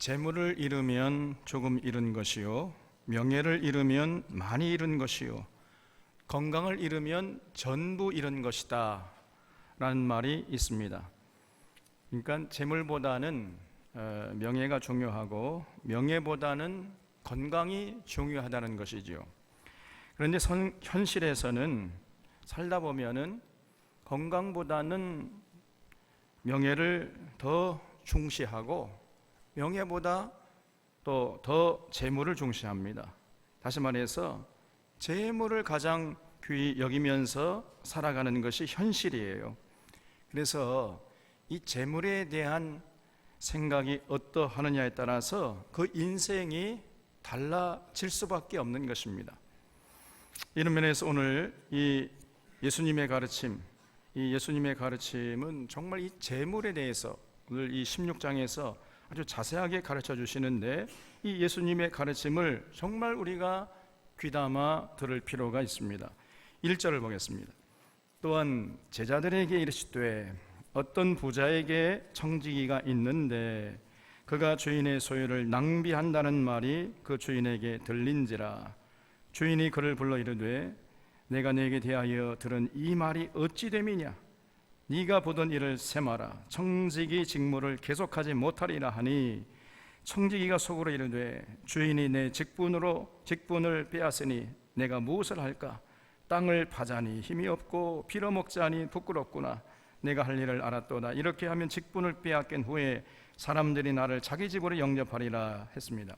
재물을 잃으면 조금 잃은 것이요, 명예를 잃으면 많이 잃은 것이요, 건강을 잃으면 전부 잃은 것이다 라는 말이 있습니다. 그러니까 재물보다는 명예가 중요하고 명예보다는 건강이 중요하다는 것이죠. 그런데 현실에서는 살다 보면은 건강보다는 명예를 더 중시하고 명예보다 또 더 재물을 중시합니다. 다시 말해서 재물을 가장 귀히 여기면서 살아가는 것이 현실이에요. 그래서 이 재물에 대한 생각이 어떠하느냐에 따라서 그 인생이 달라질 수밖에 없는 것입니다. 이런 면에서 오늘 이 예수님의 가르침은 정말 이 재물에 대해서 오늘 이 16장에서 아주 자세하게 가르쳐 주시는데, 이 예수님의 가르침을 정말 우리가 귀담아 들을 필요가 있습니다. 1절을 보겠습니다. 또한 제자들에게 이르시되 어떤 부자에게 청지기가 있는데 그가 주인의 소유를 낭비한다는 말이 그 주인에게 들린지라. 주인이 그를 불러 이르되 내가 네게 대하여 들은 이 말이 어찌 됨이냐? 네가 보던 일을 세마라. 청지기 직무를 계속하지 못하리라 하니, 청지기가 속으로 이르되 주인이 내 직분을 빼앗으니 내가 무엇을 할까? 땅을 파자니 힘이 없고 빌어먹자니 부끄럽구나. 내가 할 일을 알았도다. 이렇게 하면 직분을 빼앗긴 후에 사람들이 나를 자기 집으로 영접하리라 했습니다.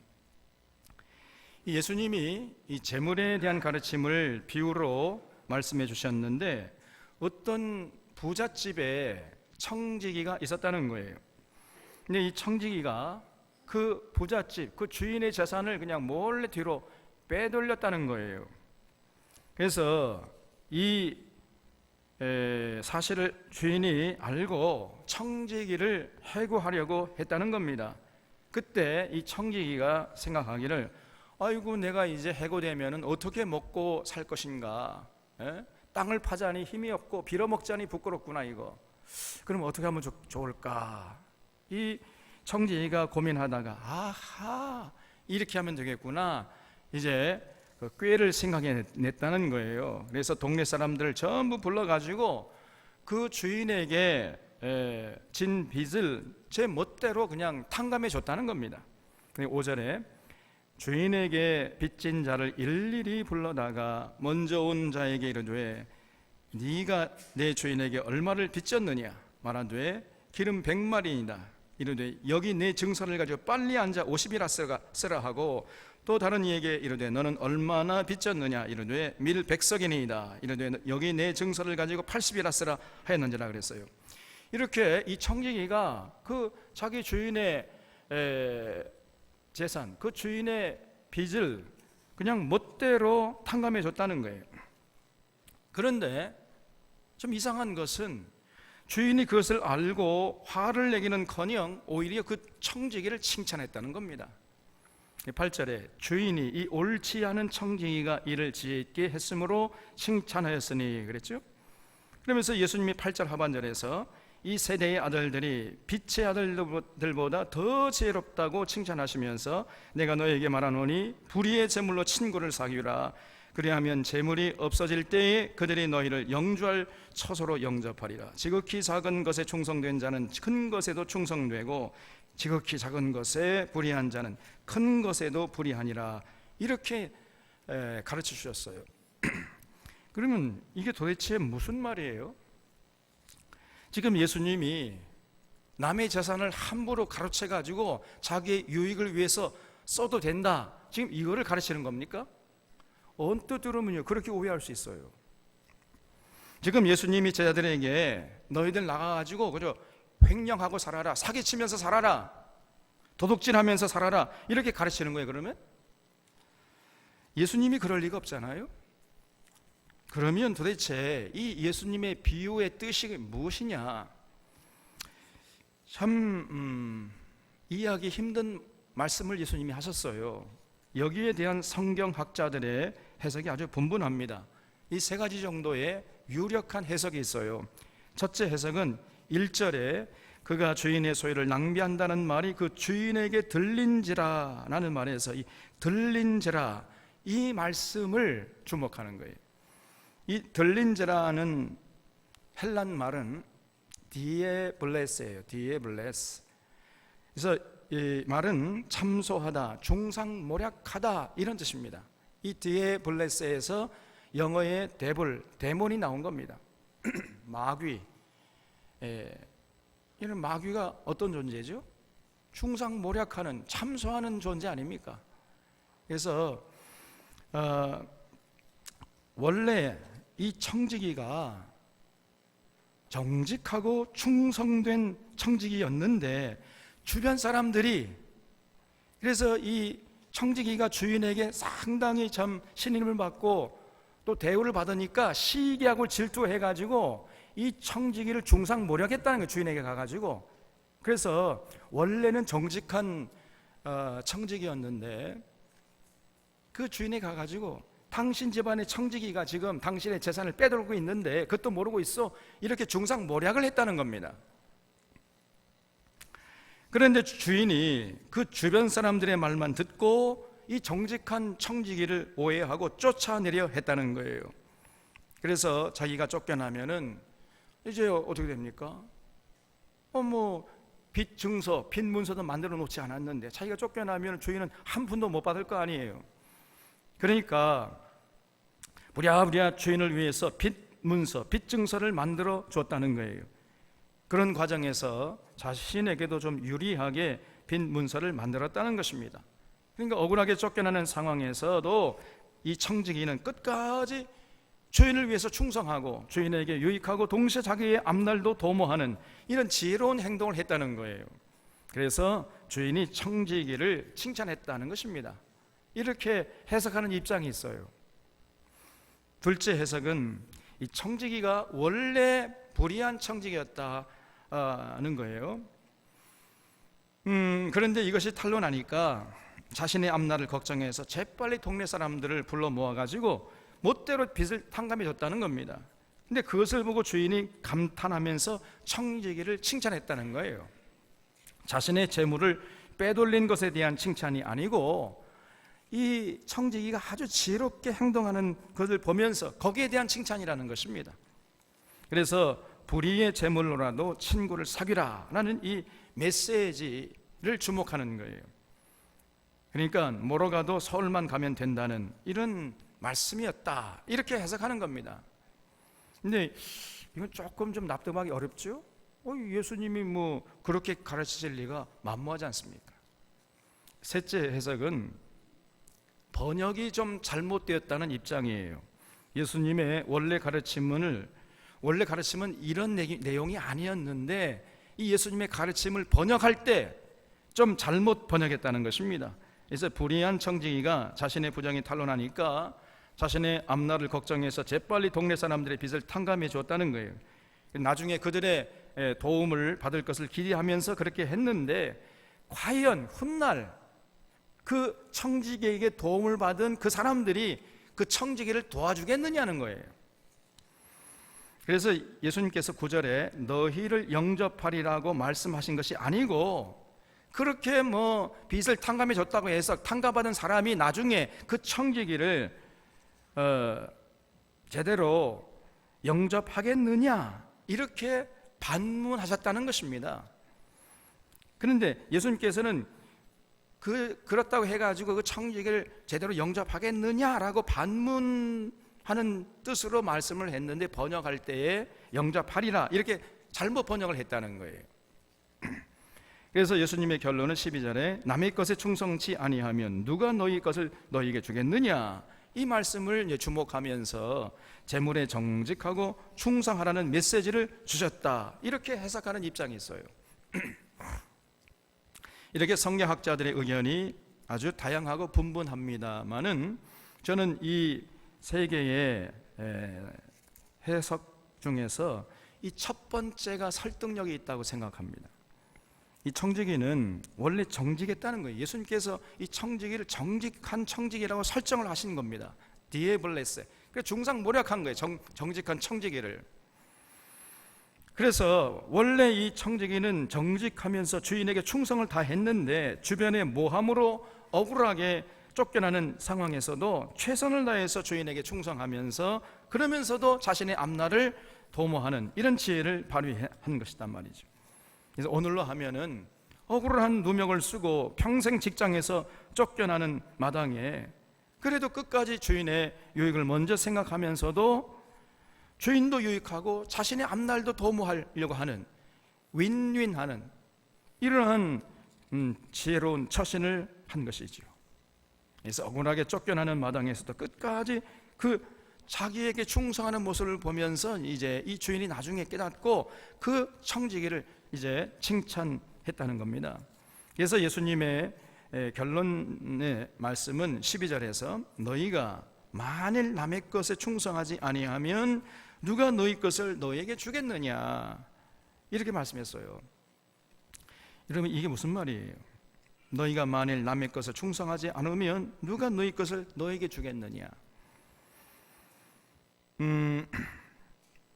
예수님이 이 재물에 대한 가르침을 비유로 말씀해 주셨는데, 어떤 부잣집에 청지기가 있었다는 거예요. 근데 이 청지기가 그 부잣집, 그 주인의 재산을 그냥 몰래 뒤로 빼돌렸다는 거예요. 그래서 이 사실을 주인이 알고 청지기를 해고하려고 했다는 겁니다. 그때 이 청지기가 생각하기를, 아이고 내가 이제 해고되면 어떻게 먹고 살 것인가, 땅을 파자니 힘이 없고 빌어먹자니 부끄럽구나. 이거 그럼 어떻게 하면 좋을까? 이 청지기가 고민하다가 아하, 이렇게 하면 되겠구나. 이제 그 꾀를 생각해냈다는 거예요. 그래서 동네 사람들을 전부 불러가지고 그 주인에게 진 빚을 제 멋대로 그냥 탕감해 줬다는 겁니다. 5절에 주인에게 빚진 자를 일일이 불러다가 먼저 온 자에게 이르되 네가 내 주인에게 얼마를 빚졌느냐? 말하되 기름 100마리이다. 이르되 여기 내 증서를 가지고 빨리 앉아 50이라 쓰라 하고, 또 다른 이에게 이르되 너는 얼마나 빚졌느냐? 이르되 밀 100석이니이다. 이르되 여기 내 증서를 가지고 80이라 쓰라 하였는지라 그랬어요. 이렇게 이 청지기가 그 자기 주인의 재산, 그 주인의 빚을 그냥 멋대로 탕감해 줬다는 거예요. 그런데 좀 이상한 것은 주인이 그것을 알고 화를 내기는커녕 오히려 그 청지기를 칭찬했다는 겁니다. 8절에 주인이 이 옳지 않은 청지기가 이를 지혜있게 했으므로 칭찬하였으니 그랬죠. 그러면서 예수님이 8절 하반절에서 이 세대의 아들들이 빛의 아들들보다 더 지혜롭다고 칭찬하시면서 내가 너에게 말하노니 불의의 재물로 친구를 사귀라. 그리하면 재물이 없어질 때에 그들이 너희를 영주할 처소로 영접하리라. 지극히 작은 것에 충성된 자는 큰 것에도 충성되고 지극히 작은 것에 불의한 자는 큰 것에도 불의하니라. 이렇게 가르쳐 주셨어요. 그러면 이게 도대체 무슨 말이에요? 지금 예수님이 남의 재산을 함부로 가로채 가지고 자기의 유익을 위해서 써도 된다, 지금 이거를 가르치는 겁니까? 언뜻 들으면요 그렇게 오해할 수 있어요. 지금 예수님이 제자들에게 너희들 나가가지고 그저 횡령하고 살아라, 사기치면서 살아라, 도둑질하면서 살아라, 이렇게 가르치는 거예요. 그러면 예수님이 그럴 리가 없잖아요. 그러면 도대체 이 예수님의 비유의 뜻이 무엇이냐? 참 이해하기 힘든 말씀을 예수님이 하셨어요. 여기에 대한 성경학자들의 해석이 아주 분분합니다. 이 세 가지 정도의 유력한 해석이 있어요. 첫째 해석은 1절에 그가 주인의 소유를 낭비한다는 말이 그 주인에게 들린지라 라는 말에서 이 들린지라 이 말씀을 주목하는 거예요. 이 들린지라는 헬란 말은 디에블레스예요. 디에블레스. 그래서 이 말은 참소하다, 중상모략하다 이런 뜻입니다. 이 디에블레스에서 영어의 데블, 데몬이 나온 겁니다. 마귀. 이런 마귀가 어떤 존재죠? 중상모략하는, 참소하는 존재 아닙니까? 그래서 원래 이 청지기가 정직하고 충성된 청지기였는데 주변 사람들이, 그래서 이 청지기가 주인에게 상당히 참 신임을 받고 또 대우를 받으니까 시기하고 질투해가지고 이 청지기를 중상모략했다는 거예요. 주인에게 가가지고. 그래서 원래는 정직한 청지기였는데 그 주인에 가가지고 당신 집안의 청지기가 지금 당신의 재산을 빼돌고 있는데 그것도 모르고 있어, 이렇게 중상모략을 했다는 겁니다. 그런데 주인이 그 주변 사람들의 말만 듣고 이 정직한 청지기를 오해하고 쫓아내려 했다는 거예요. 그래서 자기가 쫓겨나면은 이제 어떻게 됩니까? 빚 증서, 빚 문서도 만들어 놓지 않았는데 자기가 쫓겨나면 주인은 한 푼도 못 받을 거 아니에요. 그러니까 부랴부랴 주인을 위해서 빚 문서, 빚 증서를 만들어 줬다는 거예요. 그런 과정에서 자신에게도 좀 유리하게 빚 문서를 만들었다는 것입니다. 그러니까 억울하게 쫓겨나는 상황에서도 이 청지기는 끝까지 주인을 위해서 충성하고 주인에게 유익하고 동시에 자기의 앞날도 도모하는 이런 지혜로운 행동을 했다는 거예요. 그래서 주인이 청지기를 칭찬했다는 것입니다. 이렇게 해석하는 입장이 있어요. 둘째 해석은 이 청지기가 원래 불의한 청지기였다는 거예요. 그런데 이것이 탄로나니까 자신의 앞날을 걱정해서 재빨리 동네 사람들을 불러 모아가지고 멋대로 빚을 탕감해 줬다는 겁니다. 근데 그것을 보고 주인이 감탄하면서 청지기를 칭찬했다는 거예요. 자신의 재물을 빼돌린 것에 대한 칭찬이 아니고 이 청지기가 아주 지혜롭게 행동하는 것을 보면서 거기에 대한 칭찬이라는 것입니다. 그래서 불의의 재물로라도 친구를 사귀라 라는 이 메시지를 주목하는 거예요. 그러니까 뭐로 가도 서울만 가면 된다는 이런 말씀이었다, 이렇게 해석하는 겁니다. 근데 이건 조금 좀 납득하기 어렵죠? 예수님이 그렇게 가르치실 리가 만무하지 않습니까? 셋째 해석은 번역이 좀 잘못되었다는 입장이에요. 예수님의 원래 가르침은 이런 내용이 아니었는데 이 예수님의 가르침을 번역할 때 좀 잘못 번역했다는 것입니다. 그래서 불의한 청지기가 자신의 부정이 탄로나니까 자신의 앞날을 걱정해서 재빨리 동네 사람들의 빚을 탕감해 줬다는 거예요. 나중에 그들의 도움을 받을 것을 기대하면서 그렇게 했는데 과연 훗날 그 청지기에게 도움을 받은 그 사람들이 그 청지기를 도와주겠느냐는 거예요. 그래서 예수님께서 9절에 너희를 영접하리라고 말씀하신 것이 아니고 그렇게 빚을 탕감해 줬다고 해서 탕감받은 사람이 나중에 그 청지기를 제대로 영접하겠느냐 이렇게 반문하셨다는 것입니다. 그런데 예수님께서는 그렇다고 해가지고 그 청지기를 제대로 영접하겠느냐라고 반문하는 뜻으로 말씀을 했는데 번역할 때에 영접하리라 이렇게 잘못 번역을 했다는 거예요. 그래서 예수님의 결론은 12절에 남의 것에 충성치 아니하면 누가 너희 것을 너희에게 주겠느냐 이 말씀을 주목하면서 재물에 정직하고 충성하라는 메시지를 주셨다 이렇게 해석하는 입장이 있어요. 이렇게 성경학자들의 의견이 아주 다양하고 분분합니다만은 저는 이 세 개의 해석 중에서 이 첫 번째가 설득력이 있다고 생각합니다. 이 청지기는 원래 정직했다는 거예요. 예수님께서 이 청지기를 정직한 청지기라고 설정을 하신 겁니다. 디에블레스. 그래서 중상모략한 거예요. 정직한 청지기를. 그래서 원래 이 청지기는 정직하면서 주인에게 충성을 다했는데 주변의 모함으로 억울하게 쫓겨나는 상황에서도 최선을 다해서 주인에게 충성하면서 그러면서도 자신의 앞날을 도모하는 이런 지혜를 발휘한 것이단 말이죠. 그래서 오늘로 하면은 억울한 누명을 쓰고 평생 직장에서 쫓겨나는 마당에 그래도 끝까지 주인의 유익을 먼저 생각하면서도 주인도 유익하고 자신의 앞날도 도모하려고 하는 윈윈하는 이러한 지혜로운 처신을 한 것이죠. 그래서 억울하게 쫓겨나는 마당에서도 끝까지 그 자기에게 충성하는 모습을 보면서 이제 이 주인이 나중에 깨닫고 그 청지기를 이제 칭찬했다는 겁니다. 그래서 예수님의 결론의 말씀은 12절에서 너희가 만일 남의 것에 충성하지 아니하면 누가 너희 것을 너에게 주겠느냐 이렇게 말씀했어요. 여러분 이게 무슨 말이에요? 너희가 만일 남의 것을 충성하지 않으면 누가 너희 것을 너에게 주겠느냐.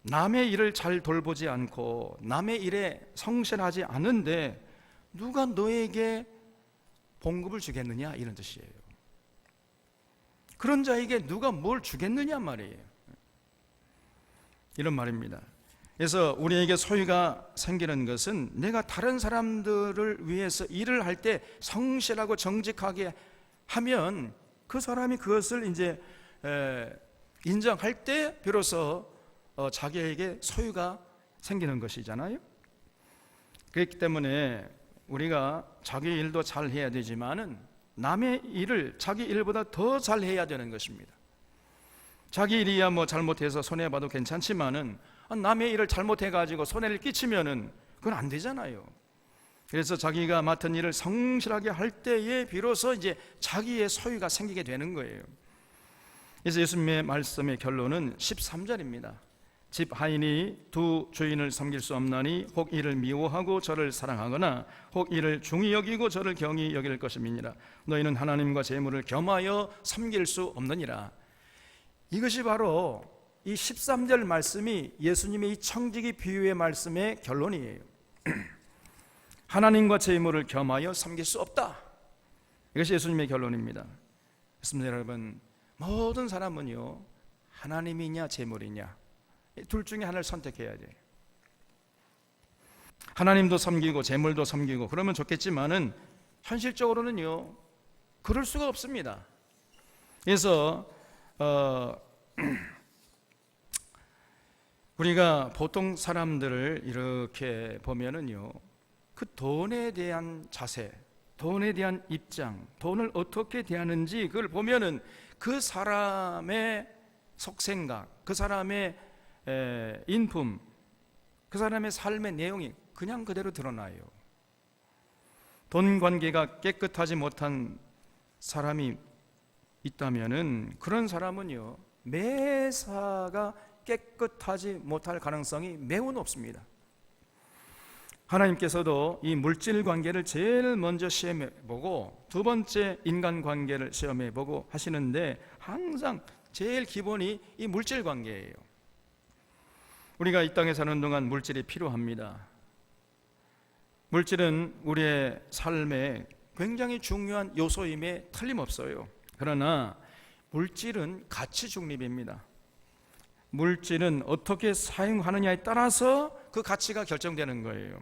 남의 일을 잘 돌보지 않고 남의 일에 성실하지 않은데 누가 너에게 봉급을 주겠느냐 이런 뜻이에요. 그런 자에게 누가 뭘 주겠느냐 말이에요. 이런 말입니다. 그래서 우리에게 소유가 생기는 것은 내가 다른 사람들을 위해서 일을 할 때 성실하고 정직하게 하면 그 사람이 그것을 이제 인정할 때 비로소 자기에게 소유가 생기는 것이잖아요. 그렇기 때문에 우리가 자기 일도 잘 해야 되지만은 남의 일을 자기 일보다 더 잘 해야 되는 것입니다. 자기 일이야 뭐 잘못해서 손해봐도 괜찮지만은 남의 일을 잘못해가지고 손해를 끼치면은 그건 안 되잖아요. 그래서 자기가 맡은 일을 성실하게 할 때에 비로소 이제 자기의 소유가 생기게 되는 거예요. 그래서 예수님의 말씀의 결론은 13절입니다. 집 하인이 두 주인을 섬길 수 없나니 혹 이를 미워하고 저를 사랑하거나 혹 이를 중히 여기고 저를 경히 여길 것임이니라. 너희는 하나님과 재물을 겸하여 섬길 수 없느니라. 이것이 바로 이 13절 말씀이 예수님의 이 청지기 비유의 말씀의 결론이에요. 하나님과 재물을 겸하여 섬길 수 없다. 이것이 예수님의 결론입니다. 그렇습니다. 여러분, 모든 사람은요 하나님이냐 재물이냐 둘 중에 하나를 선택해야 돼요. 하나님도 섬기고 재물도 섬기고 그러면 좋겠지만은 현실적으로는요 그럴 수가 없습니다. 그래서 우리가 보통 사람들을 이렇게 보면은요 그 돈에 대한 자세, 돈에 대한 입장, 돈을 어떻게 대하는지 그걸 보면은 그 사람의 속생각, 그 사람의 인품, 그 사람의 삶의 내용이 그냥 그대로 드러나요. 돈 관계가 깨끗하지 못한 사람이 있다면은 그런 사람은요 매사가 깨끗하지 못할 가능성이 매우 높습니다. 하나님께서도 이 물질 관계를 제일 먼저 시험해 보고 두 번째 인간 관계를 시험해 보고 하시는데 항상 제일 기본이 이 물질 관계예요. 우리가 이 땅에 사는 동안 물질이 필요합니다. 물질은 우리의 삶에 굉장히 중요한 요소임에 틀림없어요. 그러나 물질은 가치 중립입니다. 물질은 어떻게 사용하느냐에 따라서 그 가치가 결정되는 거예요.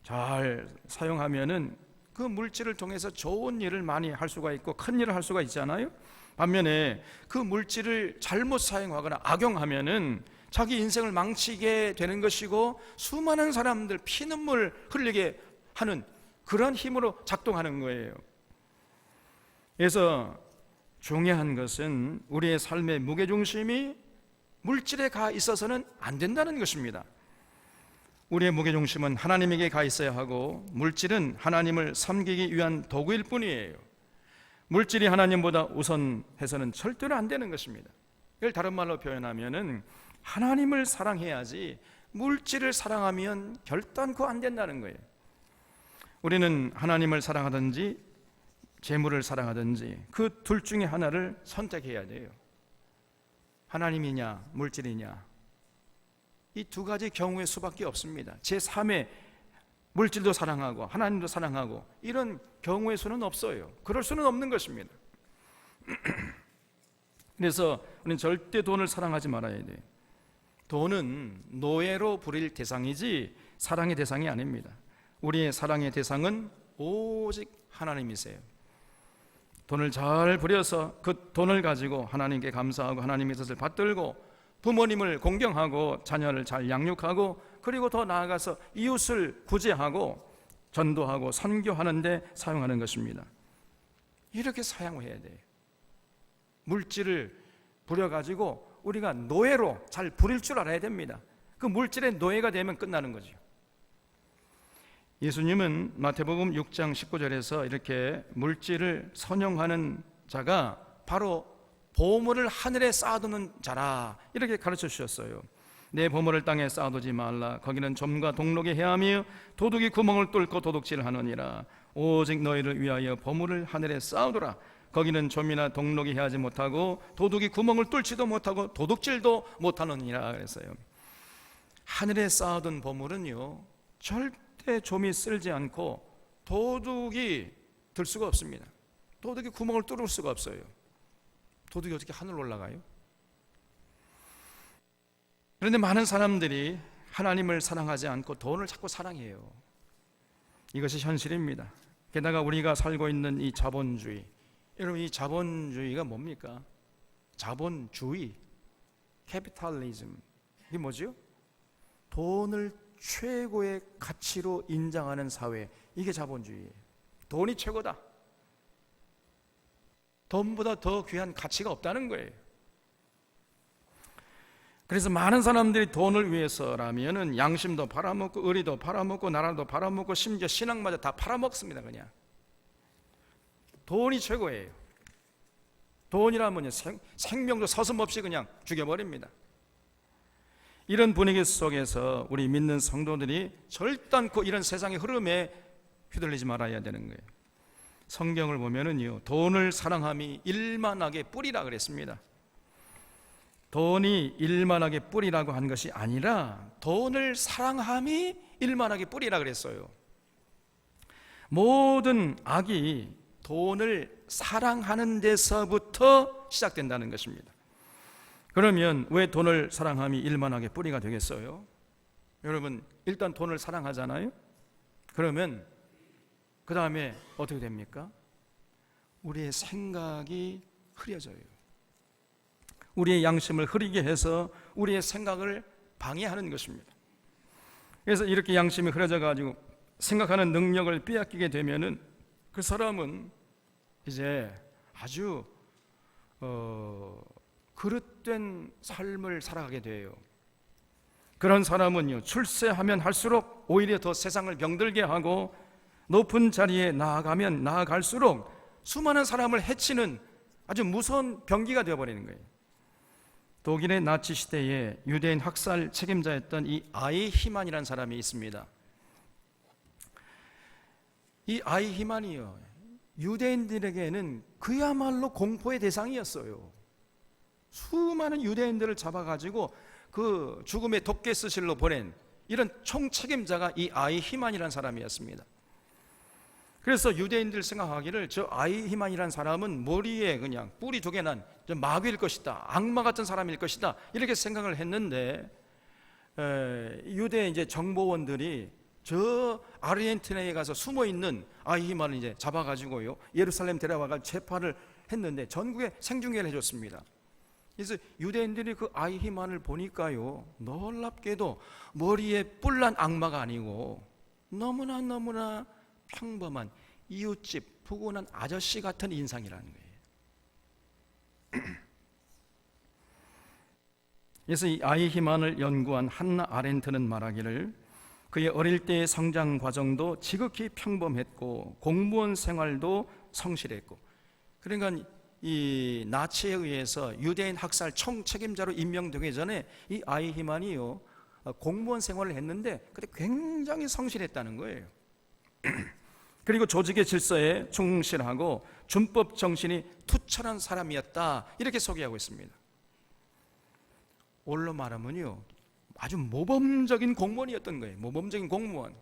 잘 사용하면은 그 물질을 통해서 좋은 일을 많이 할 수가 있고 큰 일을 할 수가 있잖아요. 반면에 그 물질을 잘못 사용하거나 악용하면은 자기 인생을 망치게 되는 것이고 수많은 사람들 피눈물 흘리게 하는 그런 힘으로 작동하는 거예요. 그래서 중요한 것은 우리의 삶의 무게중심이 물질에 가 있어서는 안 된다는 것입니다. 우리의 무게중심은 하나님에게 가 있어야 하고 물질은 하나님을 섬기기 위한 도구일 뿐이에요. 물질이 하나님보다 우선해서는 절대로 안 되는 것입니다. 이걸 다른 말로 표현하면은 하나님을 사랑해야지 물질을 사랑하면 결단코 안 된다는 거예요. 우리는 하나님을 사랑하든지 재물을 사랑하든지 그 둘 중에 하나를 선택해야 돼요. 하나님이냐 물질이냐. 이 두 가지 경우의 수밖에 없습니다. 제3의 물질도 사랑하고 하나님도 사랑하고 이런 경우의 수는 없어요. 그럴 수는 없는 것입니다. 그래서 우리는 절대 돈을 사랑하지 말아야 돼요. 돈은 노예로 부릴 대상이지 사랑의 대상이 아닙니다. 우리의 사랑의 대상은 오직 하나님이세요. 돈을 잘 부려서 그 돈을 가지고 하나님께 감사하고 하나님의 뜻을 받들고 부모님을 공경하고 자녀를 잘 양육하고 그리고 더 나아가서 이웃을 구제하고 전도하고 선교하는 데 사용하는 것입니다. 이렇게 사용해야 돼요. 물질을 부려가지고 우리가 노예로 잘 부릴 줄 알아야 됩니다. 그 물질의 노예가 되면 끝나는 거죠. 예수님은 마태복음 6장 19절에서 이렇게 물질을 선용하는 자가 바로 보물을 하늘에 쌓아두는 자라 이렇게 가르쳐 주셨어요. 내 보물을 땅에 쌓아두지 말라. 거기는 점과 동록이 헤아며 도둑이 구멍을 뚫고 도둑질을 하느니라. 오직 너희를 위하여 보물을 하늘에 쌓아두라. 거기는 점이나 동록이 헤하지 못하고 도둑이 구멍을 뚫지도 못하고 도둑질도 못하느니라 그랬어요. 하늘에 쌓아둔 보물은요 절대 좀이 쓸지 않고 도둑이 들 수가 없습니다. 도둑이 구멍을 뚫을 수가 없어요. 도둑이 어떻게 하늘로 올라가요? 그런데 많은 사람들이 하나님을 사랑하지 않고 돈을 자꾸 사랑해요. 이것이 현실입니다. 게다가 우리가 살고 있는 이 자본주의, 여러분 이 자본주의가 뭡니까? 자본주의, 캐피탈리즘, 이게 뭐죠? 돈을 최고의 가치로 인정하는 사회, 이게 자본주의예요. 돈이 최고다. 돈보다 더 귀한 가치가 없다는 거예요. 그래서 많은 사람들이 돈을 위해서라면은 양심도 팔아먹고 의리도 팔아먹고 나라도 팔아먹고 심지어 신앙마저 다 팔아먹습니다. 그냥 돈이 최고예요. 돈이라면요 생명도 서슴없이 그냥 죽여버립니다. 이런 분위기 속에서 우리 믿는 성도들이 절단코 이런 세상의 흐름에 휘둘리지 말아야 되는 거예요. 성경을 보면은요 돈을 사랑함이 일만하게 뿌리라 그랬습니다. 돈이 일만하게 뿌리라고 한 것이 아니라 돈을 사랑함이 일만하게 뿌리라 그랬어요. 모든 악이 돈을 사랑하는 데서부터 시작된다는 것입니다. 그러면 왜 돈을 사랑함이 일만하게 뿌리가 되겠어요? 여러분 일단 돈을 사랑하잖아요. 그러면 그 다음에 어떻게 됩니까? 우리의 생각이 흐려져요. 우리의 양심을 흐리게 해서 우리의 생각을 방해하는 것입니다. 그래서 이렇게 양심이 흐려져 가지고 생각하는 능력을 빼앗기게 되면은 그 사람은 이제 아주 그릇된 삶을 살아가게 돼요. 그런 사람은요 출세하면 할수록 오히려 더 세상을 병들게 하고 높은 자리에 나아가면 나아갈수록 수많은 사람을 해치는 아주 무서운 병기가 되어버리는 거예요. 독일의 나치 시대에 유대인 학살 책임자였던 이 아이히만이라는 사람이 있습니다. 이 아이히만이요 유대인들에게는 그야말로 공포의 대상이었어요. 수많은 유대인들을 잡아가지고 그 죽음의 독개스실로 보낸 이런 총책임자가 이 아이히만이라는 사람이었습니다. 그래서 유대인들 생각하기를 저 아이히만이라는 사람은 머리에 그냥 뿔이 두 개 난 마귀일 것이다, 악마 같은 사람일 것이다 이렇게 생각을 했는데 유대 이제 정보원들이 저 아르헨티나에 가서 숨어 있는 아이히만을 이제 잡아가지고요 예루살렘 데려와가 재판을 했는데 전국에 생중계를 해줬습니다. 그래서 유대인들이 그 아이히만을 보니까요 놀랍게도 머리에 뿔난 악마가 아니고 너무나 평범한 이웃집 푸근한 아저씨 같은 인상이라는 거예요. 그래서 이 아이히만을 연구한 한나 아렌트는 말하기를 그의 어릴 때의 성장 과정도 지극히 평범했고 공무원 생활도 성실했고, 그러니까 이 나치에 의해서 유대인 학살 총책임자로 임명되기 전에 이 아이히만이요 공무원 생활을 했는데 그때 굉장히 성실했다는 거예요. 그리고 조직의 질서에 충실하고 준법 정신이 투철한 사람이었다 이렇게 소개하고 있습니다. 올로 말하면요 아주 모범적인 공무원이었던 거예요. 모범적인 공무원.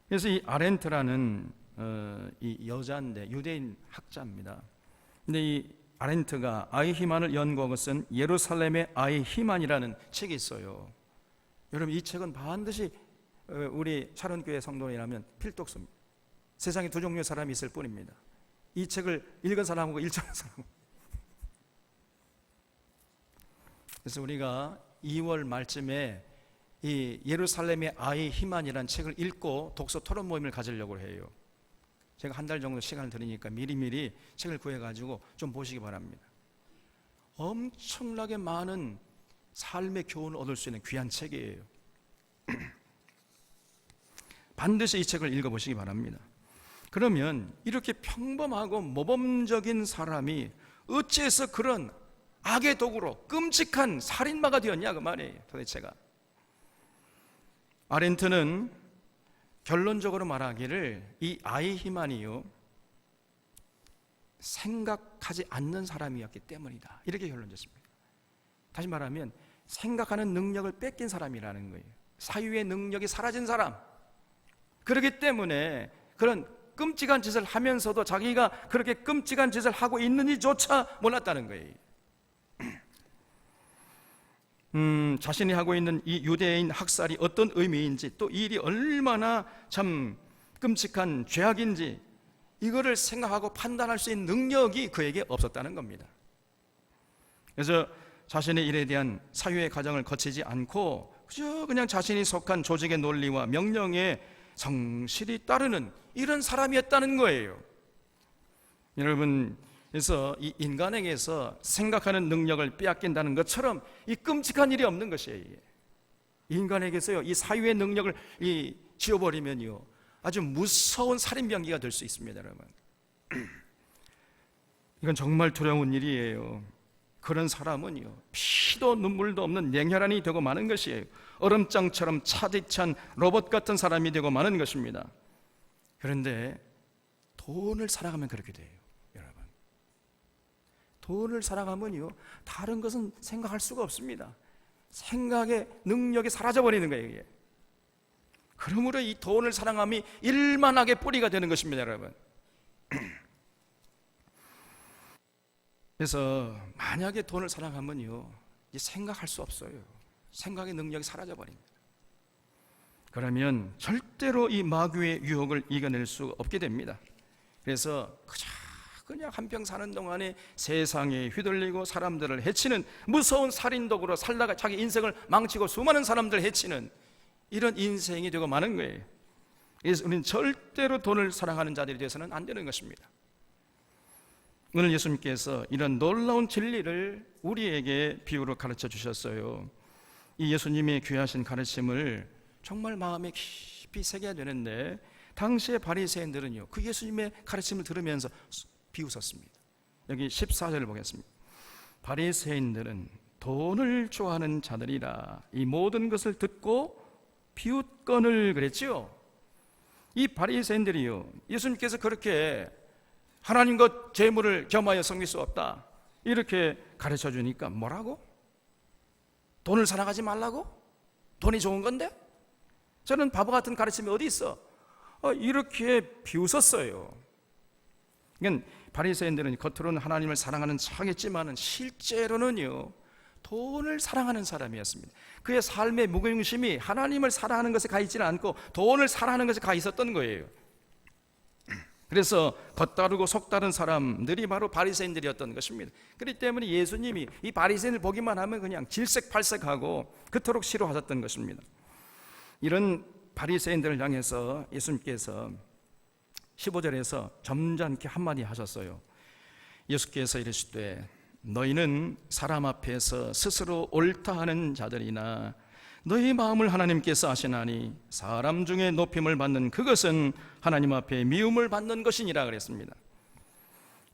그래서 이 아렌트라는 이 여자인데 유대인 학자입니다. 근데 이 아렌트가 아히만을 연구한 것은 예루살렘의 아히만이라는 책이 있어요. 여러분, 이 책은 반드시 우리 차론교회 성도이라면 필독서입니다. 세상에 두 종류의 사람이 있을 뿐입니다. 이 책을 읽은 사람하고 읽지 않은 사람. 그래서 우리가 2월 말쯤에 이 예루살렘의 아히만이라는 책을 읽고 독서 토론 모임을 가지려고 해요. 제가 한 달 정도 시간을 드리니까 미리미리 책을 구해가지고 좀 보시기 바랍니다. 엄청나게 많은 삶의 교훈을 얻을 수 있는 귀한 책이에요. 반드시 이 책을 읽어보시기 바랍니다. 그러면 이렇게 평범하고 모범적인 사람이 어째서 그런 악의 도구로 끔찍한 살인마가 되었냐 그 말이에요. 도대체가 아렌트는 결론적으로 말하기를 이 아히만이요 생각하지 않는 사람이었기 때문이다, 이렇게 결론졌습니다. 다시 말하면 생각하는 능력을 뺏긴 사람이라는 거예요. 사유의 능력이 사라진 사람. 그렇기 때문에 그런 끔찍한 짓을 하면서도 자기가 그렇게 끔찍한 짓을 하고 있는지조차 몰랐다는 거예요. 자신이 하고 있는 이 유대인 학살이 어떤 의미인지, 또 이 일이 얼마나 참 끔찍한 죄악인지 이거를 생각하고 판단할 수 있는 능력이 그에게 없었다는 겁니다. 그래서 자신의 일에 대한 사유의 과정을 거치지 않고 그냥 자신이 속한 조직의 논리와 명령에 성실히 따르는 이런 사람이었다는 거예요. 여러분, 그래서 이 인간에게서 생각하는 능력을 빼앗긴다는 것처럼 이 끔찍한 일이 없는 것이에요. 인간에게서요, 이 사유의 능력을 지워버리면요 아주 무서운 살인병기가 될 수 있습니다. 여러분, 이건 정말 두려운 일이에요. 그런 사람은요 피도 눈물도 없는 냉혈한이 되고 마는 것이에요. 얼음장처럼 차디찬 로봇 같은 사람이 되고 마는 것입니다. 그런데 돈을 사랑하면 그렇게 돼요. 여러분, 돈을 사랑하면요 다른 것은 생각할 수가 없습니다. 생각의 능력이 사라져버리는 거예요. 이게. 그러므로 이 돈을 사랑함이 일만하게 뿌리가 되는 것입니다. 여러분, 그래서 만약에 돈을 사랑하면요 이제 생각할 수 없어요. 생각의 능력이 사라져버립니다. 그러면 절대로 이 마귀의 유혹을 이겨낼 수 없게 됩니다. 그래서 그냥 한평 사는 동안에 세상에 휘둘리고 사람들을 해치는 무서운 살인독으로 살다가 자기 인생을 망치고 수많은 사람들을 해치는 이런 인생이 되고 마는 거예요. 그래서 우리는 절대로 돈을 사랑하는 자들이 되어서는 안 되는 것입니다. 오늘 예수님께서 이런 놀라운 진리를 우리에게 비유로 가르쳐 주셨어요. 이 예수님의 귀하신 가르침을 정말 마음에 깊이 새겨야 되는데 당시의 바리새인들은요 그 예수님의 가르침을 들으면서 비웃었습니다. 여기 14절을 보겠습니다. 바리새인들은 돈을 좋아하는 자들이라 이 모든 것을 듣고 비웃거늘 그랬죠. 이 바리새인들이요 예수님께서 그렇게 하나님과 재물을 겸하여 섬길 수 없다 이렇게 가르쳐 주니까 뭐라고? 돈을 사랑하지 말라고? 돈이 좋은 건데? 저는 바보 같은 가르침이 어디 있어? 이렇게 비웃었어요. 그러니까 바리새인들은 겉으로는 하나님을 사랑하는 척했지만 실제로는요 돈을 사랑하는 사람이었습니다. 그의 삶의 무게중심이 하나님을 사랑하는 것에 가 있지는 않고 돈을 사랑하는 것에 가 있었던 거예요. 그래서 겉다르고 속다른 사람들이 바로 바리새인들이었던 것입니다. 그렇기 때문에 예수님이 이 바리새인을 보기만 하면 그냥 질색팔색하고 그토록 싫어하셨던 것입니다. 이런 바리새인들을 향해서 예수님께서 15절에서 점잖게 한마디 하셨어요. 예수께서 이르시되 너희는 사람 앞에서 스스로 옳다 하는 자들이나 너희 마음을 하나님께서 아시나니 사람 중에 높임을 받는 그것은 하나님 앞에 미움을 받는 것이니라 그랬습니다.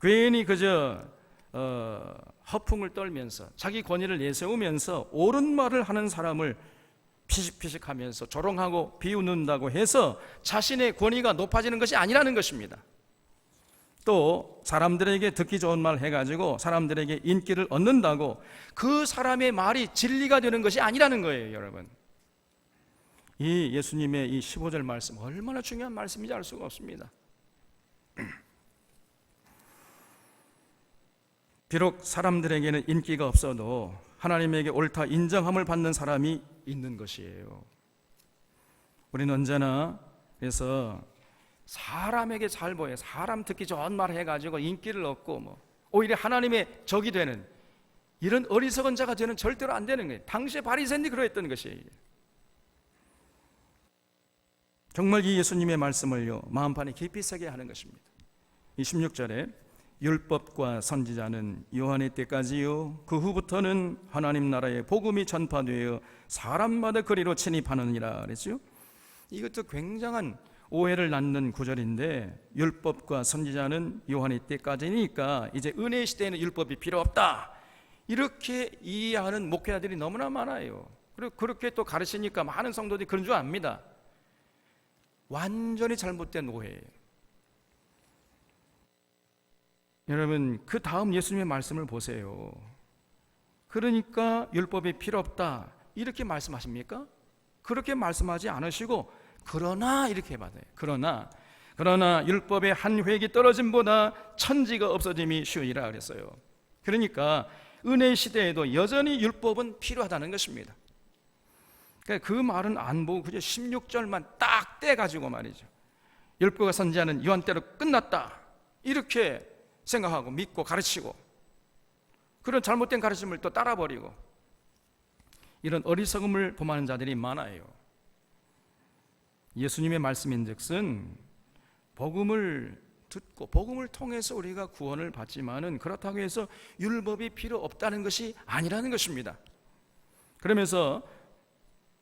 괜히 그저 허풍을 떨면서 자기 권위를 내세우면서 옳은 말을 하는 사람을 피식피식하면서 조롱하고 비웃는다고 해서 자신의 권위가 높아지는 것이 아니라는 것입니다. 또 사람들에게 듣기 좋은 말 해가지고 사람들에게 인기를 얻는다고 그 사람의 말이 진리가 되는 것이 아니라는 거예요, 여러분. 이 예수님의 이 15절 말씀 얼마나 중요한 말씀인지 알 수가 없습니다. 비록 사람들에게는 인기가 없어도 하나님에게 옳다 인정함을 받는 사람이 있는 것이에요. 우리는 언제나 그래서 사람에게 잘 보여, 사람 듣기 좋은 말 해가지고 인기를 얻고 오히려 하나님의 적이 되는 이런 어리석은 자가 되는 절대로 안 되는 거예요. 당시에 바리새인들이 그러했던 것이에요. 정말 이 예수님의 말씀을요 마음판에 깊이 새겨야 하는 것입니다. 이 16절에 율법과 선지자는 요한의 때까지요 그 후부터는 하나님 나라의 복음이 전파되어 사람마다 거리로 침입하느니라 그랬죠. 이것도 굉장한 오해를 낳는 구절인데, 율법과 선지자는 요한의 때까지니까 이제 은혜의 시대에는 율법이 필요 없다, 이렇게 이해하는 목회자들이 너무나 많아요. 그리고 그렇게 또 가르치니까 많은 성도들이 그런 줄 압니다. 완전히 잘못된 오해예요. 여러분, 그 다음 예수님의 말씀을 보세요. 그러니까 율법이 필요 없다 이렇게 말씀하십니까? 그렇게 말씀하지 않으시고 그러나 이렇게 받아요. 그러나 율법의 한 획이 떨어짐보다 천지가 없어짐이 쉬우니라 그랬어요. 그러니까 은혜의 시대에도 여전히 율법은 필요하다는 것입니다. 그러니까 그 말은 안 보고 그저 16절만 딱 떼가지고 말이죠, 율법과 선지자는 요한 때로 끝났다 이렇게 생각하고 믿고 가르치고, 그런 잘못된 가르침을 또 따라버리고, 이런 어리석음을 범하는 자들이 많아요. 예수님의 말씀인즉슨 복음을 듣고 복음을 통해서 우리가 구원을 받지만은 그렇다고 해서 율법이 필요 없다는 것이 아니라는 것입니다. 그러면서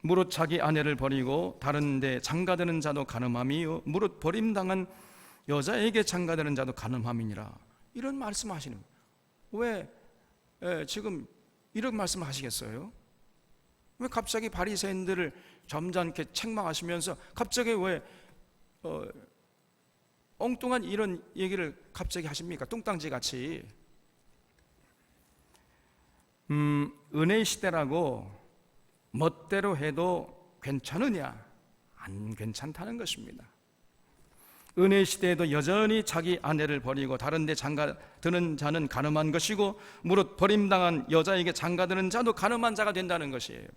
무릇 자기 아내를 버리고 다른 데 장가드는 자도 간음함이요 무릇 버림당한 여자에게 장가드는 자도 간음함이니라, 이런 말씀하시는 거예요. 왜 지금 이런 말씀하시겠어요? 왜 갑자기 바리새인들을 점잖게 책망하시면서 갑자기 왜 엉뚱한 이런 얘기를 갑자기 하십니까? 뚱땅지 같이. 은혜의 시대라고 멋대로 해도 괜찮으냐? 안 괜찮다는 것입니다. 은혜의 시대에도 여전히 자기 아내를 버리고 다른 데 장가드는 자는 간음한 것이고 무릇 버림당한 여자에게 장가드는 자도 간음한 자가 된다는 것이에요.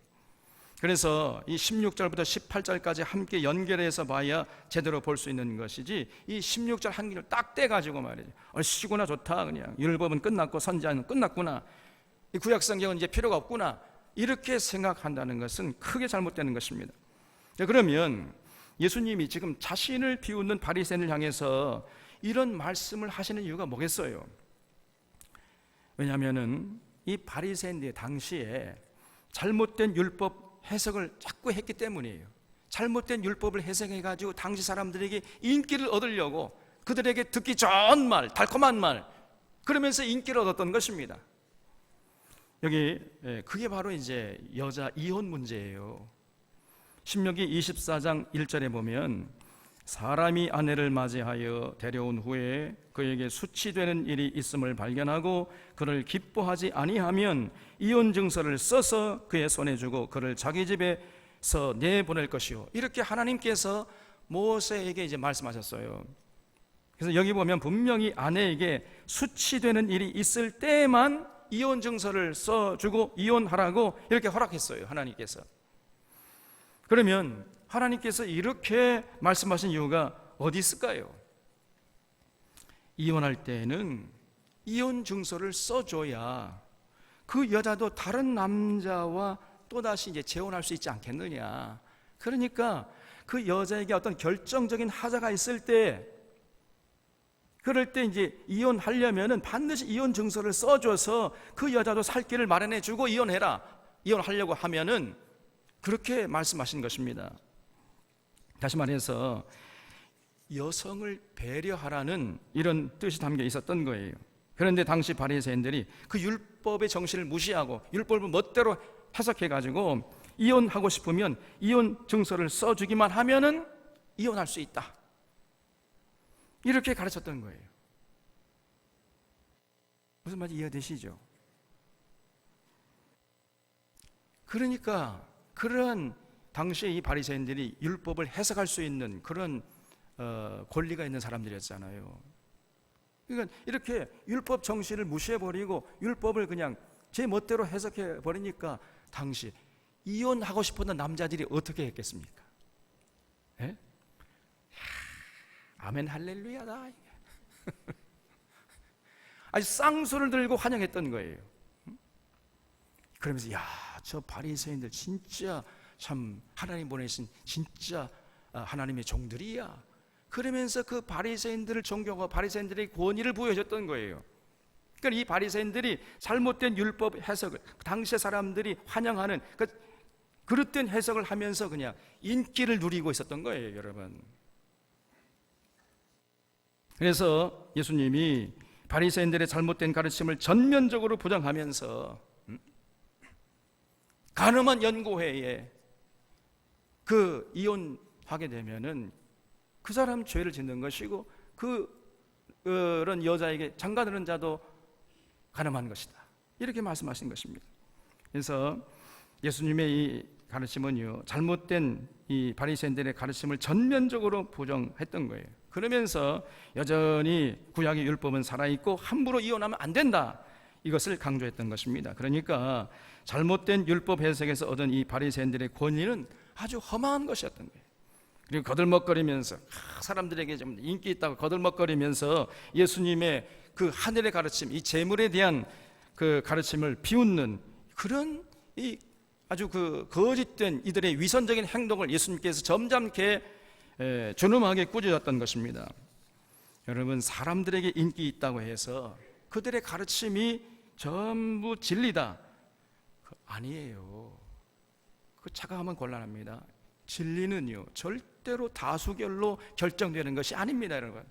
그래서 이 16절부터 18절까지 함께 연결해서 봐야 제대로 볼 수 있는 것이지, 이 16절 한 길을 딱 떼가지고 말이죠, 얼씨구나 좋다, 그냥 율법은 끝났고 선지자는 끝났구나, 이 구약성경은 이제 필요가 없구나, 이렇게 생각한다는 것은 크게 잘못되는 것입니다. 그러면 예수님이 지금 자신을 비웃는 바리새인을 향해서 이런 말씀을 하시는 이유가 뭐겠어요? 왜냐하면 이 바리새인들 당시에 잘못된 율법 해석을 자꾸 했기 때문이에요. 잘못된 율법을 해석해가지고 당시 사람들에게 인기를 얻으려고 그들에게 듣기 좋은 말, 달콤한 말, 그러면서 인기를 얻었던 것입니다. 여기 그게 바로 이제 여자 이혼 문제예요. 신명기 24장 1절에 보면 사람이 아내를 맞이하여 데려온 후에 그에게 수치되는 일이 있음을 발견하고 그를 기뻐하지 아니하면 이혼 증서를 써서 그의 손에 주고 그를 자기 집에서 내보낼 것이요, 이렇게 하나님께서 모세에게 이제 말씀하셨어요. 그래서 여기 보면 분명히 아내에게 수치되는 일이 있을 때만 이혼 증서를 써주고 이혼하라고 이렇게 허락했어요, 하나님께서. 그러면 하나님께서 이렇게 말씀하신 이유가 어디 있을까요? 이혼할 때는 이혼 증서를 써줘야 그 여자도 다른 남자와 또다시 이제 재혼할 수 있지 않겠느냐. 그러니까 그 여자에게 어떤 결정적인 하자가 있을 때, 그럴 때 이제 이혼하려면은 반드시 이혼 증서를 써줘서 그 여자도 살 길을 마련해주고 이혼해라, 이혼하려고 하면은 그렇게 말씀하신 것입니다. 다시 말해서 여성을 배려하라는 이런 뜻이 담겨 있었던 거예요. 그런데 당시 바리새인들이 그 율법의 정신을 무시하고 율법을 멋대로 해석해가지고 이혼하고 싶으면 이혼 증서를 써주기만 하면은 이혼할 수 있다, 이렇게 가르쳤던 거예요. 무슨 말인지 이해되시죠? 그러니까 그런 당시에 이 바리새인들이 율법을 해석할 수 있는 그런 권리가 있는 사람들이었잖아요. 그러니까 이렇게 율법 정신을 무시해버리고 율법을 그냥 제 멋대로 해석해버리니까 당시 이혼하고 싶었던 남자들이 어떻게 했겠습니까? 예? 아멘 할렐루야다. 아주 쌍수를 들고 환영했던 거예요. 그러면서 저 바리새인들 진짜 참 하나님 보내신 진짜 하나님의 종들이야. 그러면서 그 바리새인들을 존경하고 바리새인들의 권위를 부여해줬던 거예요. 그러니까 이 바리새인들이 잘못된 율법 해석을 당시의 사람들이 환영하는 그릇된 해석을 하면서 그냥 인기를 누리고 있었던 거예요, 여러분. 그래서 예수님이 바리새인들의 잘못된 가르침을 전면적으로 부정하면서 가늠한 연고회에 그 이혼하게 되면은 그 사람 죄를 짓는 것이고 그런 여자에게 장가드는 자도 가늠한 것이다, 이렇게 말씀하신 것입니다. 그래서 예수님의 이 가르침은요, 잘못된 이 바리새인들의 가르침을 전면적으로 부정했던 거예요. 그러면서 여전히 구약의 율법은 살아있고 함부로 이혼하면 안 된다, 이것을 강조했던 것입니다. 그러니까 잘못된 율법 해석에서 얻은 이 바리새인들의 권위는 아주 험한 것이었던 거예요. 그리고 거들먹거리면서 사람들에게 좀 인기 있다고 거들먹거리면서 예수님의 그 하늘의 가르침, 이 재물에 대한 그 가르침을 비웃는 그런 이 아주 그 거짓된 이들의 위선적인 행동을 예수님께서 점잖게 존엄하게 꾸짖었던 것입니다. 여러분, 사람들에게 인기 있다고 해서 그들의 가르침이 전부 진리다, 아니에요. 그 착각하면 곤란합니다. 진리는요, 절대로 다수결로 결정되는 것이 아닙니다, 여러분.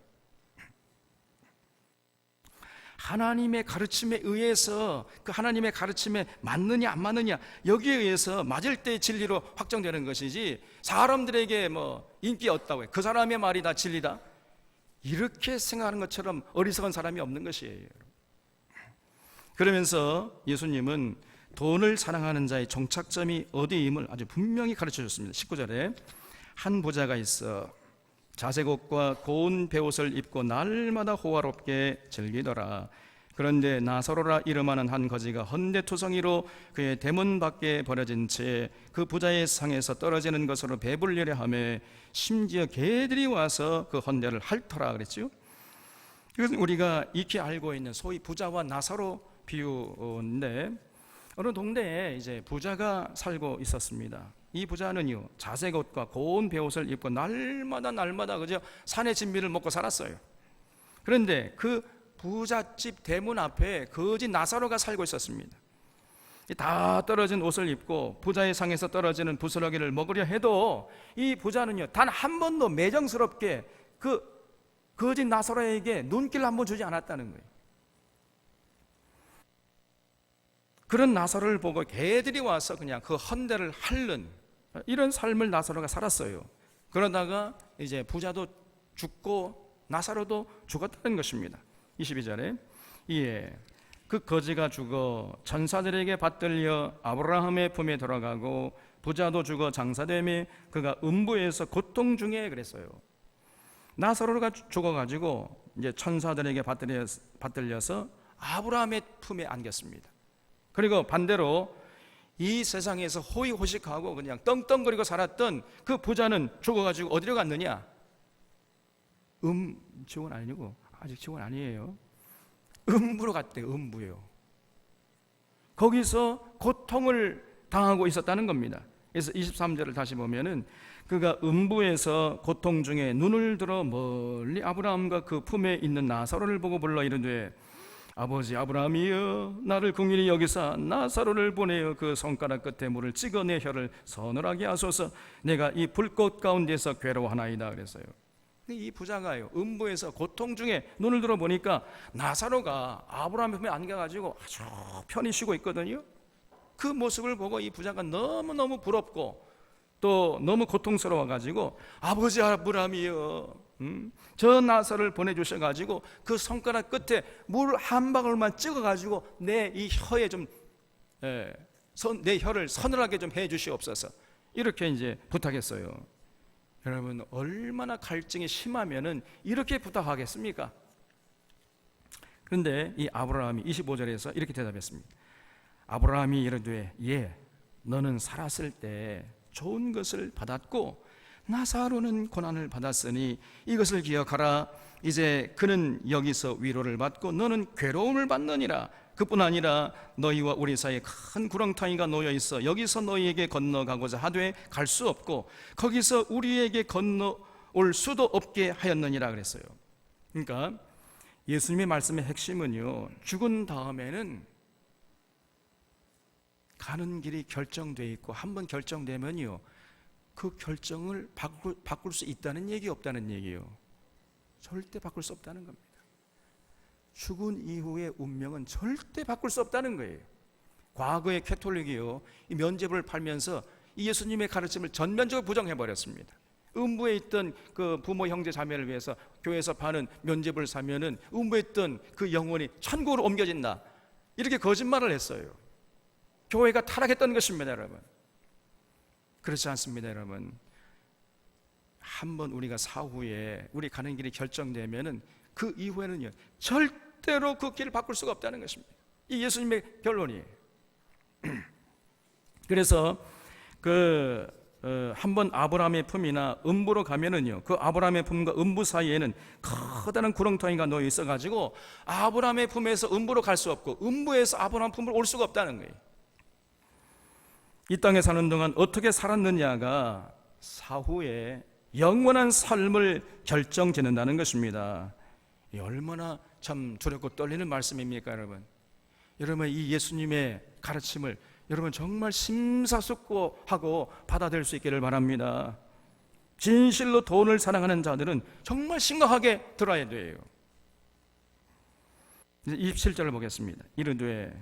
하나님의 가르침에 의해서 그 하나님의 가르침에 맞느냐 안 맞느냐, 여기에 의해서 맞을 때의 진리로 확정되는 것이지, 사람들에게 뭐 인기 없다고 해 그 사람의 말이 다 진리다, 이렇게 생각하는 것처럼 어리석은 사람이 없는 것이에요. 그러면서 예수님은 돈을 사랑하는 자의 종착점이 어디임을 아주 분명히 가르쳐 줬습니다. 19절에 한 부자가 있어 자색 옷과 고운 베옷을 입고 날마다 호화롭게 즐기더라. 그런데 나사로라 이름하는 한 거지가 헌데투성이로 그의 대문 밖에 버려진 채 그 부자의 상에서 떨어지는 것으로 배불리려 하며 심지어 개들이 와서 그 헌데를 핥더라 그랬죠. 이것은 우리가 익히 알고 있는 소위 부자와 나사로 비유인데, 어느 동네에 이제 부자가 살고 있었습니다. 이 부자는요, 자색 옷과 고운 베옷을 입고 날마다 그저 산의 진미를 먹고 살았어요. 그런데 그 부잣집 대문 앞에 거지 나사로가 살고 있었습니다. 다 떨어진 옷을 입고 부자의 상에서 떨어지는 부스러기를 먹으려 해도 이 부자는요, 단 한 번도 매정스럽게 그 거지 나사로에게 눈길 한 번 주지 않았다는 거예요. 그런 나사로를 보고 개들이 와서 그냥 그 헌데를 핥는 이런 삶을 나사로가 살았어요. 그러다가 이제 부자도 죽고 나사로도 죽었다는 것입니다. 22절에 이에 그 거지가 죽어 천사들에게 받들려 아브라함의 품에 들어가고 부자도 죽어 장사되며 그가 음부에서 고통 중에 그랬어요. 나사로가 죽어가지고 이제 천사들에게 받들려서 아브라함의 품에 안겼습니다. 그리고 반대로 이 세상에서 호의호식하고 그냥 떵떵거리고 살았던 그 부자는 죽어가지고 어디로 갔느냐? 지옥은 아니고, 아직 지옥은 아니에요. 음부로 갔대요. 음부요. 거기서 고통을 당하고 있었다는 겁니다. 그래서 23절을 다시 보면은 그가 음부에서 고통 중에 눈을 들어 멀리 아브라함과 그 품에 있는 나사로를 보고 불러 이르되 아버지 아브라함이여, 나를 긍휼히 여기사 나사로를 보내어 그 손가락 끝에 물을 찍어 내 혀를 서늘하게 하소서. 내가 이 불꽃 가운데서 괴로워하나이다 그랬어요. 이 부자가요, 음부에서 고통 중에 눈을 들어 보니까 나사로가 아브라함의 품에 안겨가지고 아주 편히 쉬고 있거든요. 그 모습을 보고 이 부자가 너무너무 부럽고 또 너무 고통스러워가지고 아버지 아브라함이여, 저 나사를 보내주셔가지고 그 손가락 끝에 물 한 방울만 찍어가지고 내 이 혀에 좀 내 혀를 서늘하게 좀 해주시옵소서. 이렇게 이제 부탁했어요. 여러분, 얼마나 갈증이 심하면은 이렇게 부탁하겠습니까? 그런데 이 아브라함이 25절에서 이렇게 대답했습니다. 아브라함이 이르되 예, 너는 살았을 때 좋은 것을 받았고 나사로는 고난을 받았으니 이것을 기억하라. 이제 그는 여기서 위로를 받고 너는 괴로움을 받느니라. 그뿐 아니라 너희와 우리 사이에 큰 구렁텅이가 놓여 있어 여기서 너희에게 건너가고자 하되 갈 수 없고 거기서 우리에게 건너올 수도 없게 하였느니라 그랬어요. 그러니까 예수님의 말씀의 핵심은요, 죽은 다음에는 가는 길이 결정되어 있고 한번 결정되면요, 그 결정을 바꿀 수 있다는 얘기 없다는 얘기예요. 절대 바꿀 수 없다는 겁니다. 죽은 이후의 운명은 절대 바꿀 수 없다는 거예요. 과거의 캐톨릭이요, 이 면죄부를 팔면서 이 예수님의 가르침을 전면적으로 부정해버렸습니다. 음부에 있던 그 부모 형제 자매를 위해서 교회에서 파는 면죄부를 사면은 음부에 있던 그 영혼이 천국으로 옮겨진다, 이렇게 거짓말을 했어요. 교회가 타락했던 것입니다, 여러분. 그렇지 않습니다, 여러분. 한번 우리가 사후에 우리 가는 길이 결정되면은 그 이후에는요, 절대로 그 길을 바꿀 수가 없다는 것입니다. 이 예수님의 결론이에요. 그래서 한번 아브라함의 품이나 음부로 가면은요, 그 아브라함의 품과 음부 사이에는 커다란 구렁텅이가 놓여 있어가지고 아브라함의 품에서 음부로 갈 수 없고 음부에서 아브라함 품으로 올 수가 없다는 거예요. 이 땅에 사는 동안 어떻게 살았느냐가 사후에 영원한 삶을 결정짓는다는 것입니다. 얼마나 참 두렵고 떨리는 말씀입니까, 여러분? 여러분, 이 예수님의 가르침을 여러분 정말 심사숙고하고 받아들일 수 있기를 바랍니다. 진실로 돈을 사랑하는 자들은 정말 심각하게 들어야 돼요. 27절을 보겠습니다. 이르되,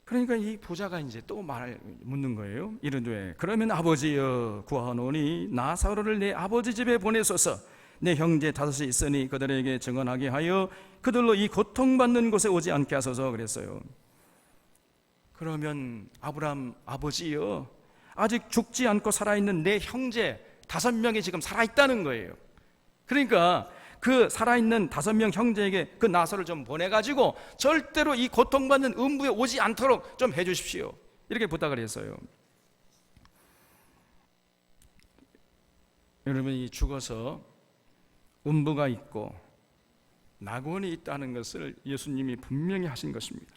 그러니까 이 부자가 이제 또 말을 묻는 거예요. 이르되 그러면 아버지여 구하노니 나사로를 내 아버지 집에 보내소서. 내 형제 다섯이 있으니 그들에게 증언하게 하여 그들로 이 고통받는 곳에 오지 않게 하소서 그랬어요. 그러면 아브라함 아버지여, 아직 죽지 않고 살아있는 내 형제 5명이 지금 살아있다는 거예요. 그러니까 그 살아있는 5명 형제에게 그 나사를 좀 보내가지고 절대로 이 고통받는 음부에 오지 않도록 좀 해주십시오, 이렇게 부탁을 했어요. 여러분이 죽어서 음부가 있고 낙원이 있다는 것을 예수님이 분명히 하신 것입니다.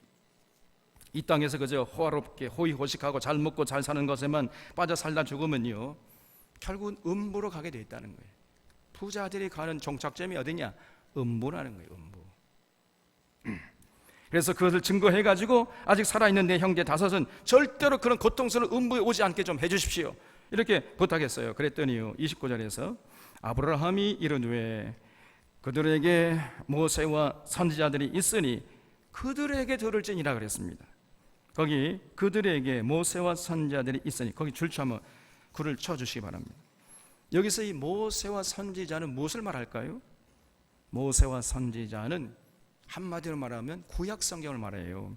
이 땅에서 그저 호화롭게 호의호식하고 잘 먹고 잘 사는 것에만 빠져 살다 죽으면요, 결국은 음부로 가게 돼 있다는 거예요. 부자들이 가는 종착점이 어디냐? 음부라는 거예요, 음부. 그래서 그것을 증거해가지고 아직 살아있는 내 형제 5은 절대로 그런 고통스러운 음부에 오지 않게 좀 해주십시오, 이렇게 부탁했어요. 그랬더니요, 29절에서 아브라함이 이르되 그들에게 모세와 선지자들이 있으니 그들에게 들을지니라 그랬습니다. 거기 그들에게 모세와 선지자들이 있으니, 거기 줄쳐 한번 글을 쳐주시기 바랍니다. 여기서 이 모세와 선지자는 무엇을 말할까요? 모세와 선지자는 한마디로 말하면 구약 성경을 말해요.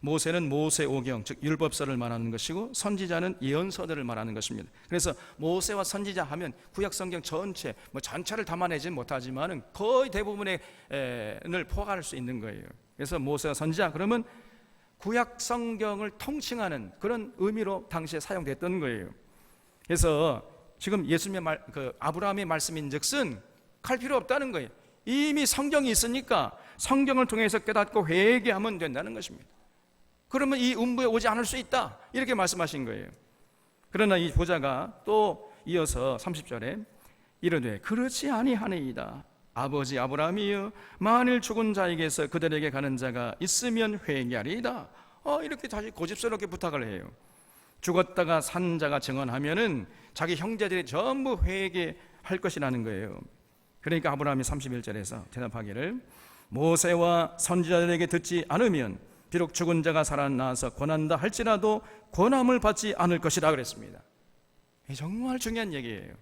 모세는 모세오경, 즉 율법서를 말하는 것이고 선지자는 예언서들을 말하는 것입니다. 그래서 모세와 선지자 하면 구약 성경 전체, 전체를 담아내지 못하지만은 거의 대부분을 포괄할 수 있는 거예요. 그래서 모세와 선지자 그러면 구약 성경을 통칭하는 그런 의미로 당시에 사용됐던 거예요. 그래서 지금 예수님의 아브라함의 말씀인즉슨 갈 필요 없다는 거예요. 이미 성경이 있으니까 성경을 통해서 깨닫고 회개하면 된다는 것입니다. 그러면 이 음부에 오지 않을 수 있다, 이렇게 말씀하신 거예요. 그러나 이 부자가 또 이어서 30절에 이르되 그렇지 아니하니이다. 아버지 아브라함이여, 만일 죽은 자에게서 그들에게 가는 자가 있으면 회개하리이다. 이렇게 다시 고집스럽게 부탁을 해요. 죽었다가 산 자가 증언하면은 자기 형제들이 전부 회개할 것이라는 거예요. 그러니까 아브라함이 31절에서 대답하기를 모세와 선지자들에게 듣지 않으면 비록 죽은 자가 살아나서 권한다 할지라도 권함을 받지 않을 것이라 그랬습니다. 정말 중요한 얘기예요.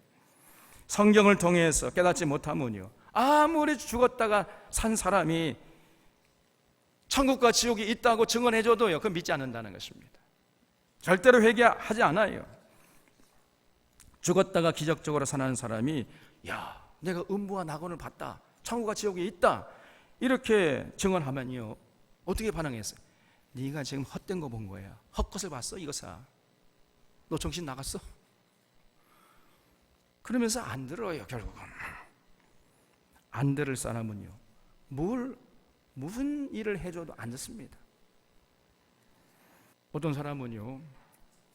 성경을 통해서 깨닫지 못하면요, 아무리 죽었다가 산 사람이 천국과 지옥이 있다고 증언해줘도요, 그건 믿지 않는다는 것입니다. 절대로 회개하지 않아요. 죽었다가 기적적으로 살아난 사람이 야, 내가 음부와 낙원을 봤다, 천국과 지옥이 있다, 이렇게 증언하면요, 어떻게 반응했어요? 네가 지금 헛된 거 본 거야. 헛것을 봤어, 이거사. 너 정신 나갔어? 그러면서 안 들어요. 결국은 안 들을 사람은요, 무슨 일을 해줘도 안 듣습니다. 어떤 사람은요,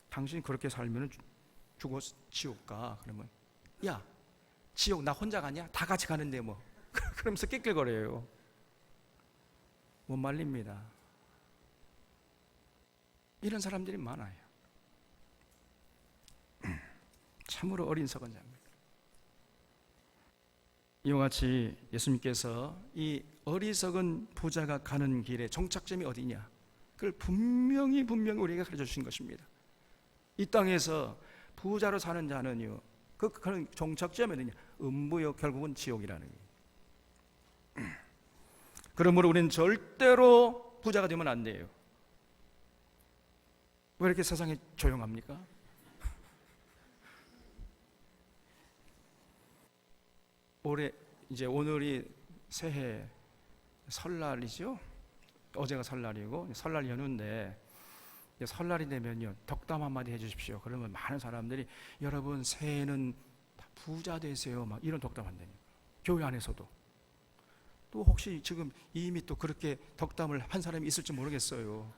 당신이 그렇게 살면 죽어 지옥 가. 그러면 야, 지옥 나 혼자 가냐? 다 같이 가는데 뭐. 그러면서 낄낄거려요. 못 말립니다. 이런 사람들이 많아요. 참으로 어리석은 자입니다. 이와 같이 예수님께서 이 어리석은 부자가 가는 길의 종착점이 어디냐, 그걸 분명히 우리에게 가르쳐 주신 것입니다. 이 땅에서 부자로 사는 자는요, 그런 종착점이 어디냐, 음부요, 결국은 지옥이라는 거예요. 그러므로 우리는 절대로 부자가 되면 안 돼요. 왜 이렇게 세상이 조용합니까? 올해 이제 오늘이 새해 설날이죠. 어제가 설날이고 설날 연휴인데, 설날이 되면요, 덕담 한마디 해주십시오. 그러면 많은 사람들이 여러분 새해는 부자 되세요, 막 이런 덕담 한다니까. 교회 안에서도 또 혹시 지금 이미 또 그렇게 덕담을 한 사람이 있을지 모르겠어요.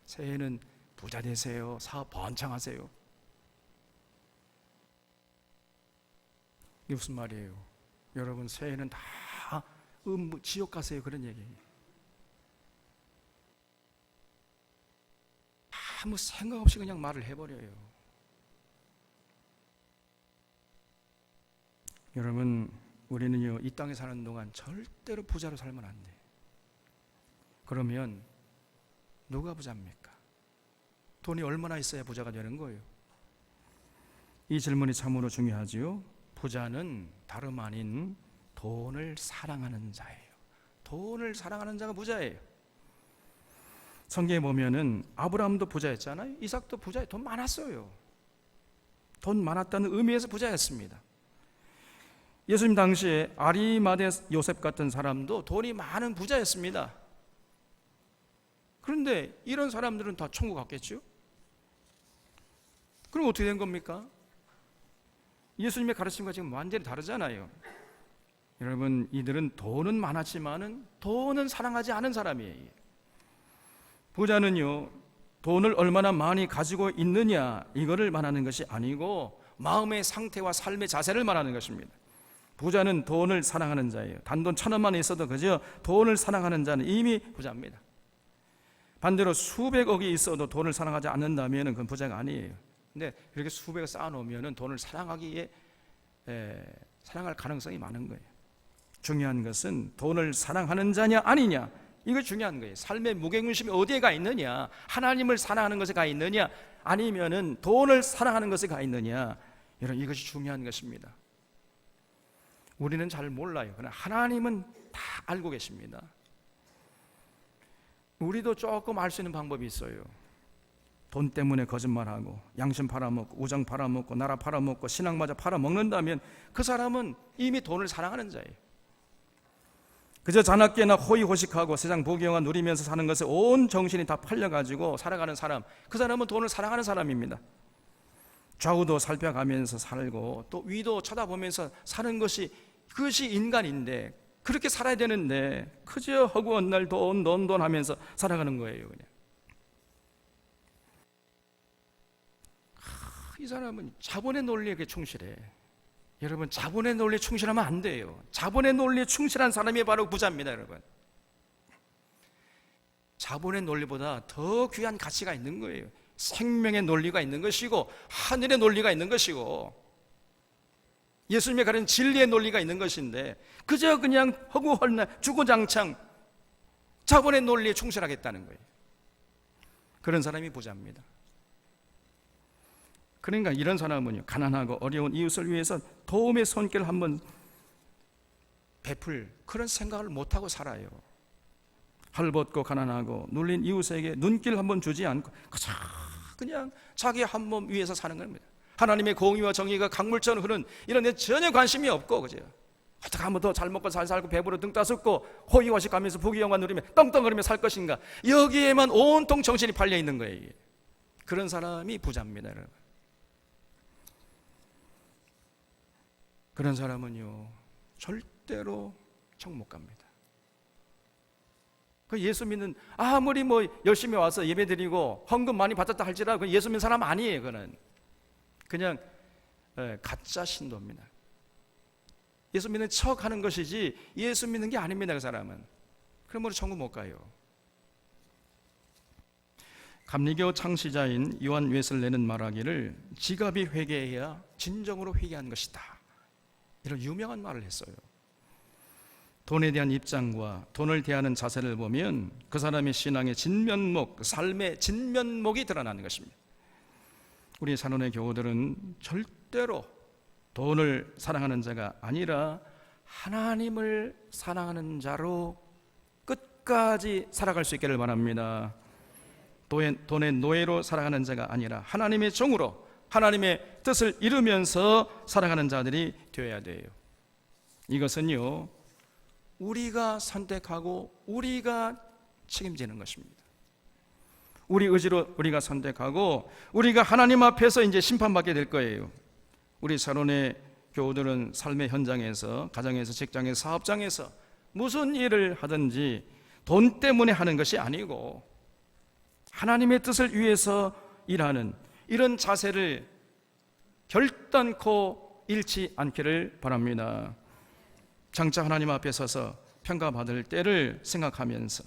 새해는 부자 되세요, 사업 번창하세요. 이게 무슨 말이에요? 여러분 새해는 다 지옥 가세요, 그런 얘기예요. 아무 생각 없이 그냥 말을 해버려요. 여러분, 우리는요, 이 땅에 사는 동안 절대로 부자로 살면 안 돼요. 그러면 누가 부자입니까? 돈이 얼마나 있어야 부자가 되는 거예요? 이 질문이 참으로 중요하지요. 부자는 다름 아닌 돈을 사랑하는 자예요. 돈을 사랑하는 자가 부자예요. 성경에 보면은 아브라함도 부자였잖아요. 이삭도 부자예요. 돈 많았어요. 돈 많았다는 의미에서 부자였습니다. 예수님 당시에 아리마대 요셉 같은 사람도 돈이 많은 부자였습니다. 그런데 이런 사람들은 다 천국 갔겠죠? 그럼 어떻게 된 겁니까? 예수님의 가르침과 지금 완전히 다르잖아요. 여러분, 이들은 돈은 많았지만은 돈은 사랑하지 않은 사람이에요. 부자는요, 돈을 얼마나 많이 가지고 있느냐 이거를 말하는 것이 아니고 마음의 상태와 삶의 자세를 말하는 것입니다. 부자는 돈을 사랑하는 자예요. 단돈 1,000원만 있어도 그저 돈을 사랑하는 자는 이미 부자입니다. 반대로 수백억이 있어도 돈을 사랑하지 않는다면 그건 부자가 아니에요. 근데 이렇게 수백을 쌓아놓으면 돈을 사랑하기에 사랑할 가능성이 많은 거예요. 중요한 것은 돈을 사랑하는 자냐 아니냐, 이거 중요한 거예요. 삶의 무게중심이 어디에 가 있느냐, 하나님을 사랑하는 것에 가 있느냐, 아니면은 돈을 사랑하는 것에 가 있느냐, 여러분, 이것이 중요한 것입니다. 우리는 잘 몰라요. 그러나 하나님은 다 알고 계십니다. 우리도 조금 알 수 있는 방법이 있어요. 돈 때문에 거짓말하고 양심 팔아먹고 우정 팔아먹고 나라 팔아먹고 신앙마저 팔아먹는다면 그 사람은 이미 돈을 사랑하는 자예요. 그저 자나깨나 호의호식하고 세상 부귀영화 누리면서 사는 것에 온 정신이 다 팔려가지고 살아가는 사람, 그 사람은 돈을 사랑하는 사람입니다. 좌우도 살펴가면서 살고 또 위도 쳐다보면서 사는 것이, 그것이 인간인데 그렇게 살아야 되는데 그저 허구한 날 돈 하면서 살아가는 거예요. 그냥 이 사람은 자본의 논리에 충실해. 여러분, 자본의 논리에 충실하면 안 돼요. 자본의 논리에 충실한 사람이 바로 부자입니다. 여러분, 자본의 논리보다 더 귀한 가치가 있는 거예요. 생명의 논리가 있는 것이고 하늘의 논리가 있는 것이고 예수님의 가르친 진리의 논리가 있는 것인데 그저 그냥 허구헐날 주구장창 자본의 논리에 충실하겠다는 거예요. 그런 사람이 부자입니다. 그러니까 이런 사람은요, 가난하고 어려운 이웃을 위해서 도움의 손길을 한번 베풀 그런 생각을 못하고 살아요. 헐벗고 가난하고 눌린 이웃에게 눈길 한번 주지 않고 그냥 자기 한 몸 위에서 사는 겁니다. 하나님의 공의와 정의가 강물처럼 흐르는 이런 데 전혀 관심이 없고, 그죠? 어떻게 하면 더 잘 먹고 잘 살고 배부러 등 따숩고 호의호식 하면서 부귀영화 누리며 떵떵거리며 살 것인가, 여기에만 온통 정신이 팔려 있는 거예요. 이게. 그런 사람이 부자입니다, 여러분. 그런 사람은요 절대로 천국 못 갑니다. 그 예수 믿는, 아무리 뭐 열심히 와서 예배드리고 헌금 많이 받았다 할지라도 그 예수 믿는 사람 아니에요. 그는 그냥 가짜 신도입니다. 예수 믿는 척 하는 것이지 예수 믿는 게 아닙니다. 그 사람은. 그러므로 천국 못 가요. 감리교 창시자인 요한 웨슬레는 말하기를 지갑이 회개해야 진정으로 회개한 것이다, 이런 유명한 말을 했어요. 돈에 대한 입장과 돈을 대하는 자세를 보면 그 사람의 신앙의 진면목, 삶의 진면목이 드러나는 것입니다. 우리 산원의 교우들은 절대로 돈을 사랑하는 자가 아니라 하나님을 사랑하는 자로 끝까지 살아갈 수 있기를 바랍니다. 돈의 노예로 살아가는 자가 아니라 하나님의 종으로 하나님의 뜻을 이루면서 살아가는 자들이 되어야 돼요. 이것은요 우리가 선택하고 우리가 책임지는 것입니다. 우리 의지로 우리가 선택하고 우리가 하나님 앞에서 이제 심판받게 될 거예요. 우리 사론의 교우들은 삶의 현장에서, 가정에서, 직장에서, 사업장에서 무슨 일을 하든지 돈 때문에 하는 것이 아니고 하나님의 뜻을 위해서 일하는 이런 자세를 결단코 잃지 않기를 바랍니다. 장차 하나님 앞에 서서 평가받을 때를 생각하면서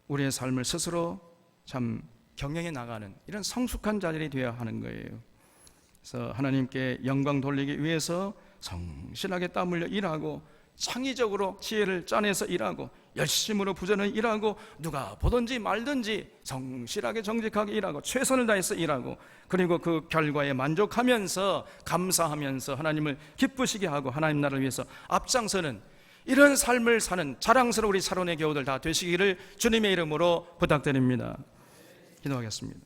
우리의 삶을 스스로 참 경영해 나가는 이런 성숙한 자들이 되어야 하는 거예요. 그래서 하나님께 영광 돌리기 위해서 성실하게 땀 흘려 일하고 창의적으로 지혜를 짜내서 일하고 열심으로 부지런히 일하고 누가 보든지 말든지 성실하게 정직하게 일하고 최선을 다해서 일하고 그리고 그 결과에 만족하면서 감사하면서 하나님을 기쁘시게 하고 하나님 나라를 위해서 앞장서는 이런 삶을 사는 자랑스러운 우리 사론의 교우들 다 되시기를 주님의 이름으로 부탁드립니다. 기도하겠습니다.